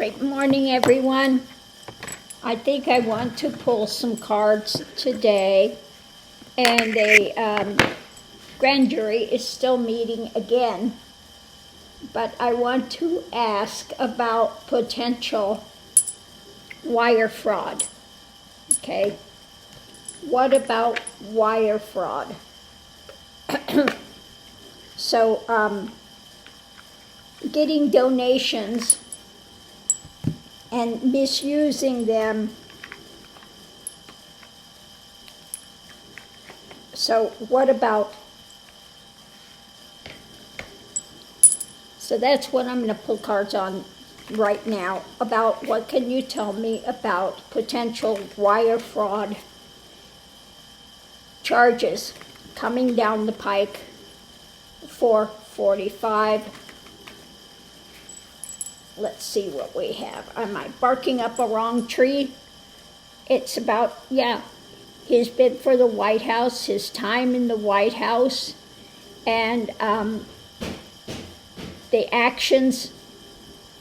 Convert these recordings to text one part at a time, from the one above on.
Great morning, everyone. I think I want to pull some cards today, and the grand jury is still meeting again, but I want to ask about potential wire fraud. Okay, what about wire fraud? So, getting donations and misusing them. So what about, so that's what I'm going to pull cards on right now, about what can you tell me about potential wire fraud charges coming down the pike for 45. Let's see what we have. Am I barking up a wrong tree? It's about, his bid for the White House, his time in the White House, and the actions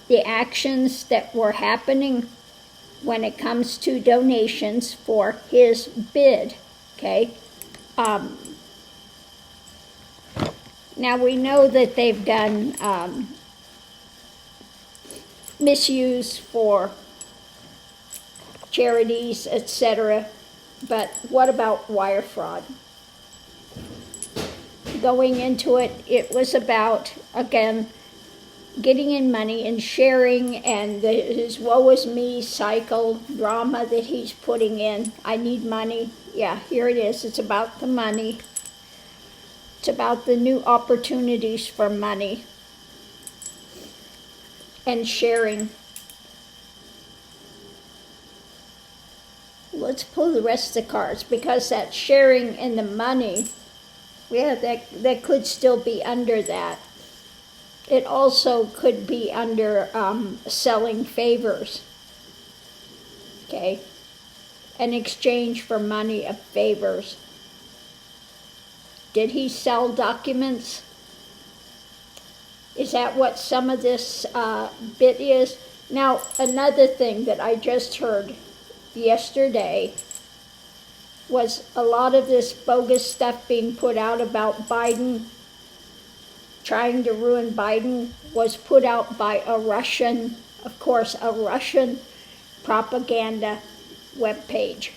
that were happening when it comes to donations for his bid. Okay. Now we know that they've done misuse for charities, etc. But what about wire fraud? Going into it, it was about, again, getting in money and sharing, and his woe is me cycle drama that he's putting in. I need money. Yeah, here it is. It's about the money. It's about the new opportunities for money and sharing. Let's pull the rest of the cards, because that sharing and the money, that could still be under that. It also could be under selling favors. Okay, in exchange for money of favors. Did he sell documents? Is that what some of this bit is? Now, another thing that I just heard yesterday was a lot of this bogus stuff being put out about Biden, trying to ruin Biden, was put out by a Russian propaganda webpage.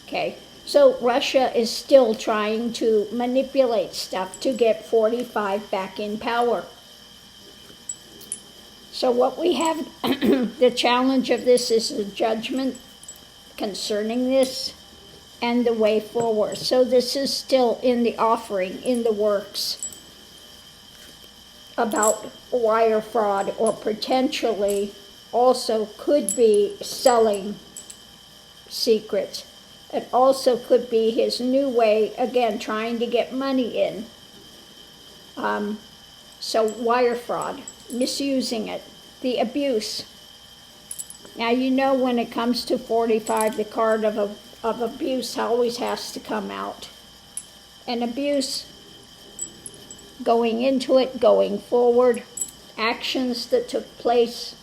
Okay. So Russia is still trying to manipulate stuff to get 45 back in power. So what we have, the challenge of this is the judgment concerning this and the way forward. So this is still in the offering, in the works, about wire fraud, or potentially also could be selling secrets. It also could be his new way, again, trying to get money in. So wire fraud, misusing it, the abuse. Now, you know, when it comes to 45, the card of abuse always has to come out. And abuse, going into it, going forward, actions that took place,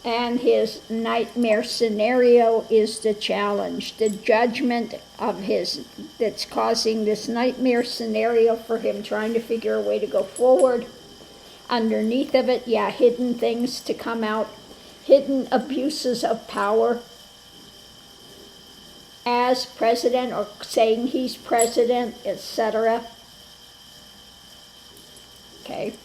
and his nightmare scenario is the challenge. The judgment of his, that's causing this nightmare scenario for him, trying to figure a way to go forward. Underneath of it, hidden things to come out, hidden abuses of power as president, or saying he's president, etc. Okay.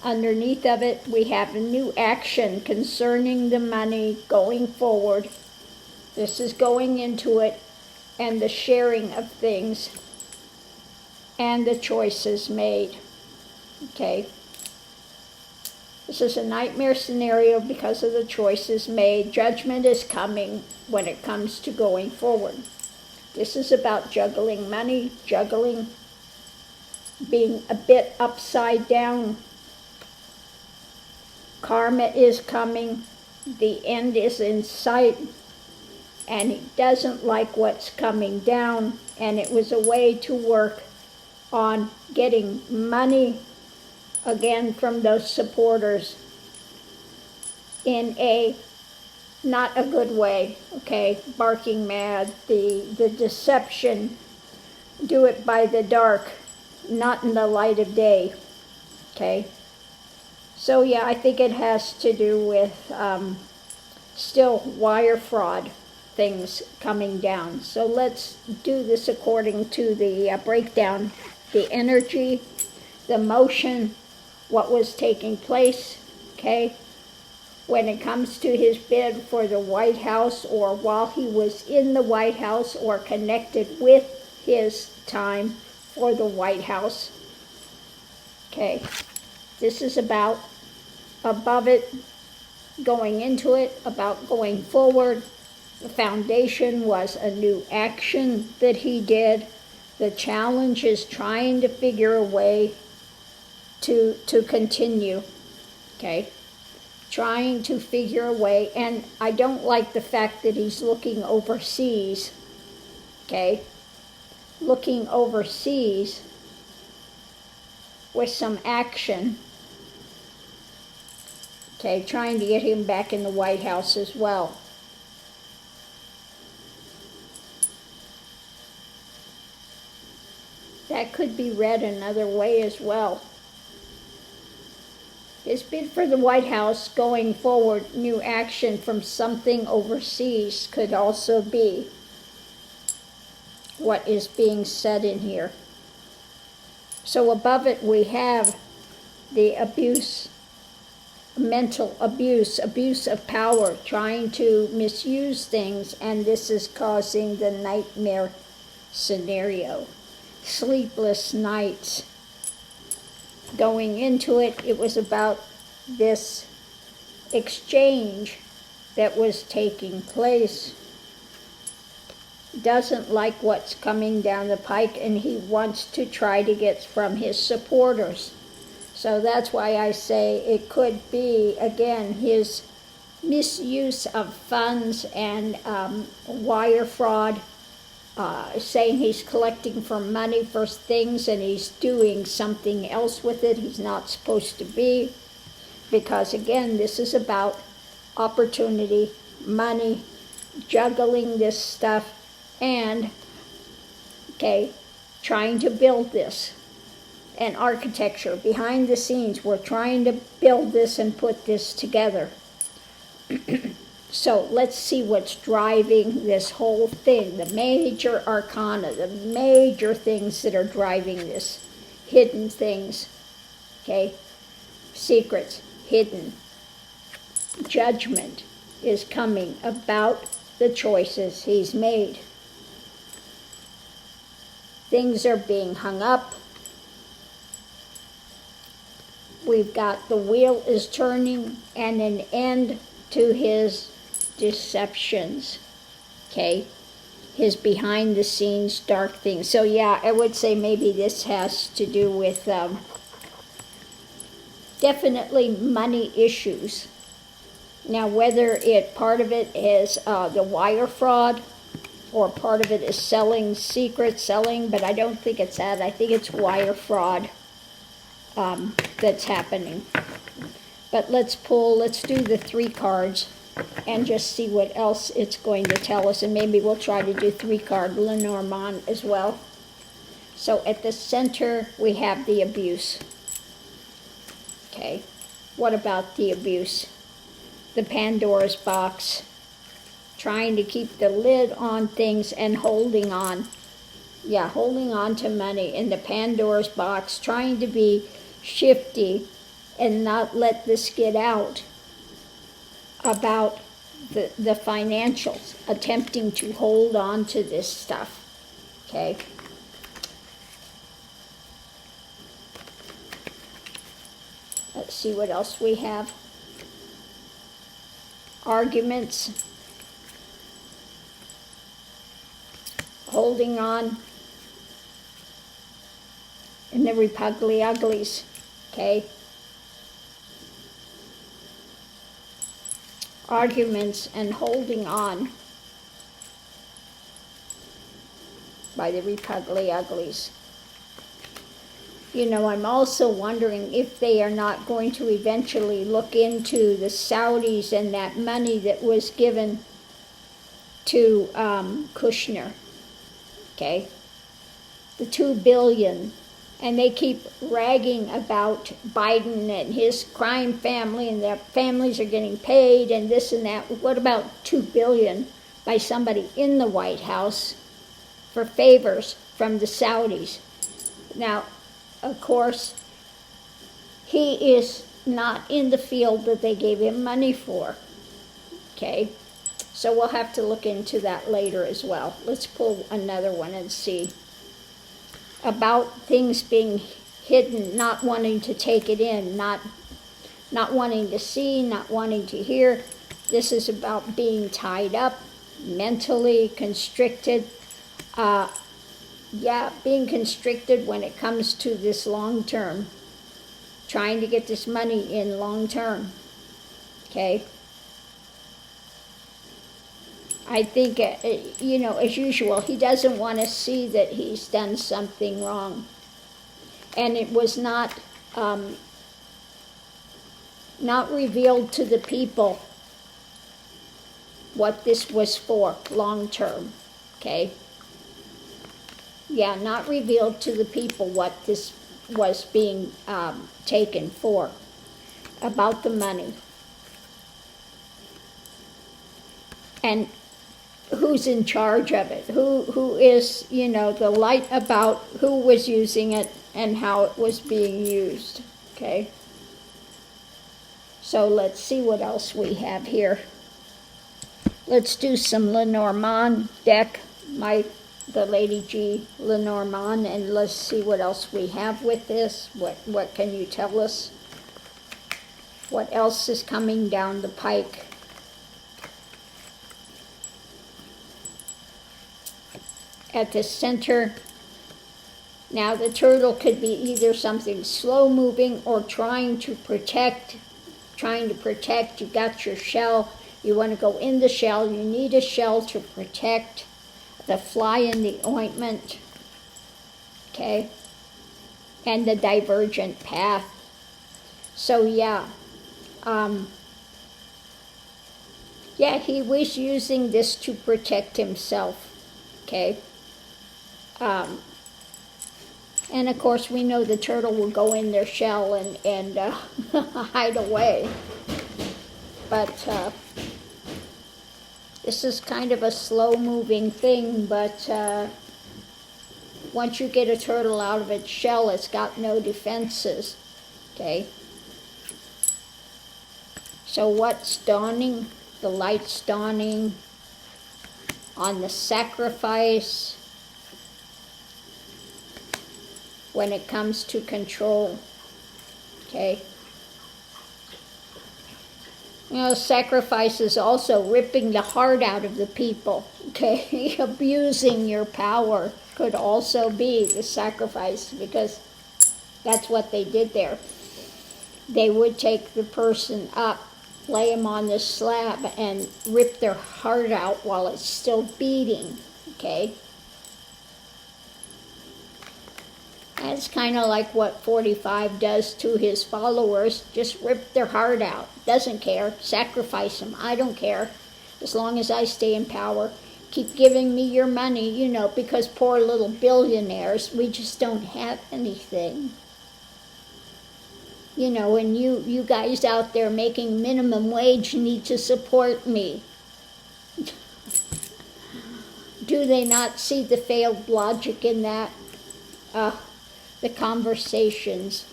Underneath of it, we have a new action concerning the money going forward. This is going into it, and the sharing of things, and the choices made. Okay. This is a nightmare scenario because of the choices made. Judgment is coming when it comes to going forward. This is about juggling money, being a bit upside down. Karma is coming, the end is in sight, and he doesn't like what's coming down, and it was a way to work on getting money again from those supporters in a not a good way, okay? Barking mad, the deception, do it by the dark, not in the light of day, okay? So yeah, I think it has to do with still wire fraud things coming down. So let's do this according to the breakdown, the energy, the motion, what was taking place, okay? When it comes to his bid for the White House, or while he was in the White House, or connected with his time for the White House. Okay, this is about above it, going into it, about going forward. The foundation was a new action that he did. The challenge is trying to figure a way to continue, okay? Trying to figure a way, and I don't like the fact that he's looking overseas, okay? Looking overseas with some action, okay? Trying to get him back in the White House as well. That could be read another way as well. His bid for the White House going forward, new action from something overseas, could also be what is being said in here. So above it we have the abuse, mental abuse, abuse of power, trying to misuse things, and this is causing the nightmare scenario. Sleepless nights. Going into it, it was about this exchange that was taking place. Doesn't like what's coming down the pike, and he wants to try to get from his supporters. So that's why I say it could be, again, his misuse of funds and wire fraud, saying he's collecting for money for things and he's doing something else with it he's not supposed to be. Because again, this is about opportunity, money, juggling this stuff, and, okay, trying to build this. And architecture, behind the scenes, we're trying to build this and put this together. So let's see what's driving this whole thing, the major arcana, the major things that are driving this, hidden things, okay? Secrets, hidden. Judgment is coming about the choices he's made. Things are being hung up. We've got the wheel is turning and an end to his deceptions, okay? His behind the scenes dark things. So yeah, I would say maybe this has to do with definitely money issues. Now whether part of it is the wire fraud, or part of it is selling secrets, but I don't think it's that. I think it's wire fraud that's happening. But let's do the 3 cards and just see what else it's going to tell us, and maybe we'll try to do 3-card Lenormand as well. So at the center we have the abuse. Okay, what about the abuse? The Pandora's box, trying to keep the lid on things and holding on. Yeah, holding on to money in the Pandora's box, trying to be shifty and not let this get out about the financials, attempting to hold on to this stuff, okay? Let's see what else we have. Arguments, holding on, and the Repugliuglies, okay? Arguments and holding on by the Repugliuglies. I'm also wondering if they are not going to eventually look into the Saudis and that money that was given to Kushner, okay? The $2 billion. And they keep ragging about Biden and his crime family, and their families are getting paid and this and that. What about $2 billion by somebody in the White House for favors from the Saudis? Now, of course, he is not in the field that they gave him money for, okay? So we'll have to look into that later as well. Let's pull another one and see. About things being hidden, not wanting to take it in, not wanting to see, not wanting to hear. This is about being tied up, mentally constricted. Being constricted when it comes to this long term, trying to get this money in long term, okay? I think, as usual, he doesn't want to see that he's done something wrong. And it was not revealed to the people what this was for long term, okay? Yeah, not revealed to the people what this was being taken for, about the money. And who's in charge of it, who is, the light about who was using it and how it was being used, okay? So let's see what else we have here. Let's do some Lenormand deck, the Lady G Lenormand, and let's see what else we have with this. What can you tell us? What else is coming down the pike? At the center, now the turtle could be either something slow moving or trying to protect. You got your shell, you want to go in the shell, you need a shell to protect. The fly in the ointment, okay, and the divergent path. So he was using this to protect himself, okay. And of course we know the turtle will go in their shell and hide away. But this is kind of a slow-moving thing, but once you get a turtle out of its shell, it's got no defenses, okay? So what's dawning? The light's dawning on the sacrifice when it comes to control, okay? Sacrifice is also ripping the heart out of the people, okay? Abusing your power could also be the sacrifice, because that's what they did there. They would take the person up, lay him on the slab, and rip their heart out while it's still beating, okay? And it's kind of like what 45 does to his followers, just rip their heart out. Doesn't care, sacrifice them, I don't care. As long as I stay in power, keep giving me your money, because poor little billionaires, we just don't have anything. And you guys out there making minimum wage need to support me. Do they not see the failed logic in that? The conversations.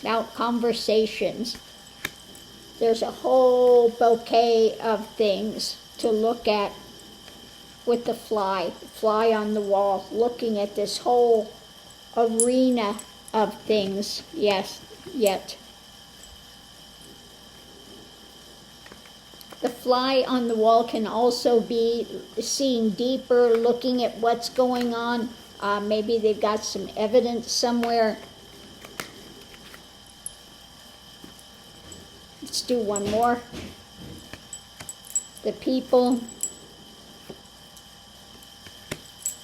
Now, conversations. There's a whole bouquet of things to look at with the fly on the wall, looking at this whole arena of things. Yes, yet. The fly on the wall can also be seeing deeper, looking at what's going on. Maybe they've got some evidence somewhere. Let's do one more. The people.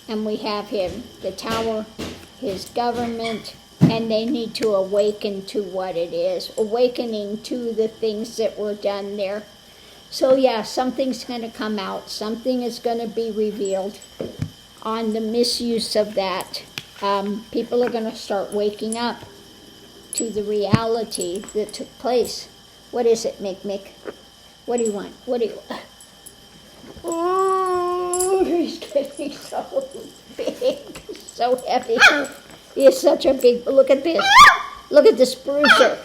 And we have him, the tower, his government, and they need to awaken to what it is, awakening to the things that were done there. So yeah, something's going to come out, something is going to be revealed on the misuse of that. People are going to start waking up to the reality that took place. What is it, Mick? What do you want? What do you want? Oh, he's getting so big, so heavy. He is such a big, look at this. Look at the sprucer.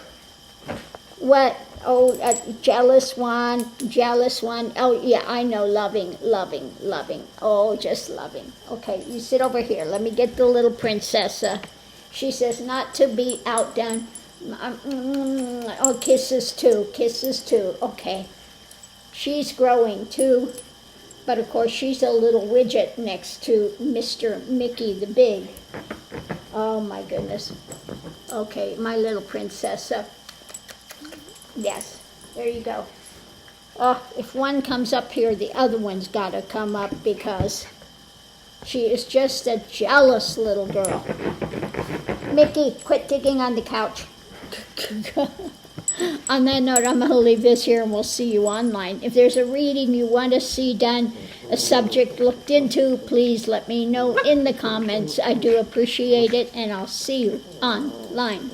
What? Oh, jealous one. Oh, yeah, I know, loving. Oh, just loving. Okay, you sit over here. Let me get the little princess. She says not to be outdone. Oh, kisses too. Okay. She's growing too, but of course she's a little widget next to Mr. Mickey the Big. Oh my goodness. Okay, my little princess. Yes, there you go. If one comes up here, the other one's got to come up because she is just a jealous little girl. Mickey, quit digging on the couch. On that note, I'm going to leave this here and we'll see you online. If there's a reading you want to see done, a subject looked into, please let me know in the comments. I do appreciate it, and I'll see you online.